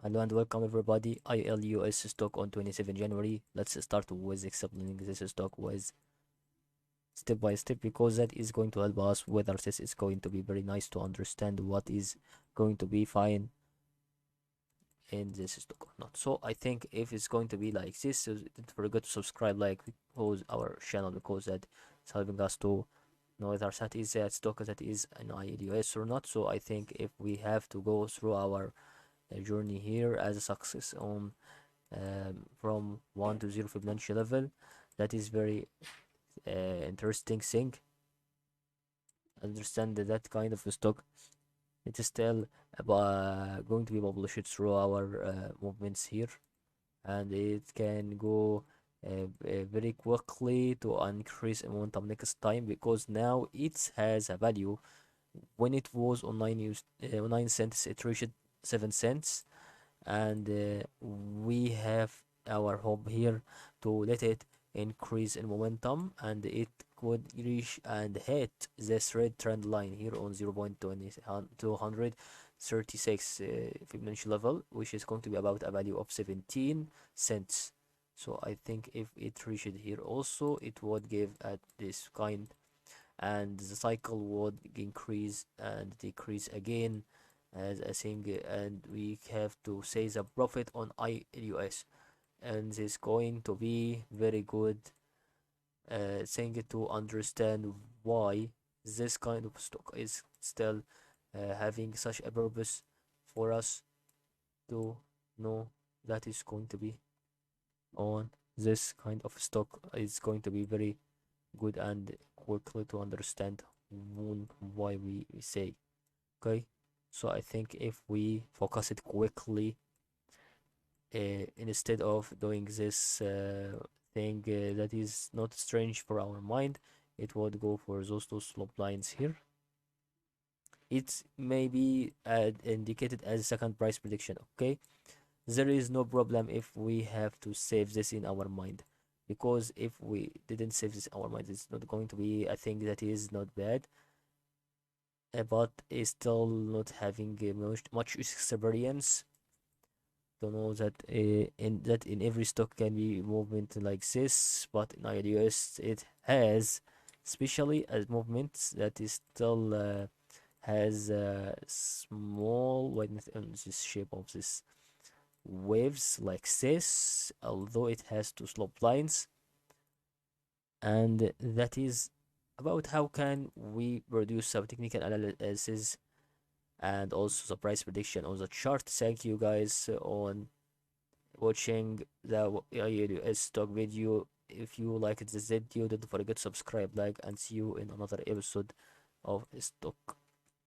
Hello and welcome everybody. ILUS stock on 27 January. Let's start with explaining this stock with step by step because that is going to help us whether this is going to be very nice to understand what is going to be fine in this stock or not. So I think if it's going to be like this, so don't forget to subscribe, like because our channel, because that is helping us to know whether that is a stock that is an ILUS or not. So I think if we have to go through our journey here as a success on from 1 to 0 Fibonacci level. That is very interesting thing. Understand that kind of stock, it is still going to be published through our movements here, and it can go very quickly to increase momentum next time because now it has a value. When it was on 9 cents, it reached 7 cents, and we have our hope here to let it increase in momentum, and it could reach and hit this red trend line here on 0.236 Fibonacci level, which is going to be about a value of 17 cents. So I think if it reached here also, it would give at this kind, and the cycle would increase and decrease again as a thing, and we have to say the profit on ILUS, and this going to be very good thing to understand why this kind of stock is still having such a purpose for us to know that is going to be on this kind of stock is going to be very good and quickly to understand why we say. Okay, so I think if we focus it quickly, instead of doing this thing that is not strange for our mind, it would go for those two slope lines here. It may be indicated as second price prediction. Okay, there is no problem if we have to save this in our mind, because if we didn't save this in our mind, it's not going to be a thing that is not bad, but is still not having much experience to know that in every stock can be movement like this, but in ILUS it has especially as movements that is still has small wideness in this shape of this waves like this, although it has two slope lines, and that is about how can we produce some technical analysis and also the price prediction on the chart. Thank you guys on watching the ILUS stock video. If you liked this video, don't forget to subscribe, like, and see you in another episode of stock.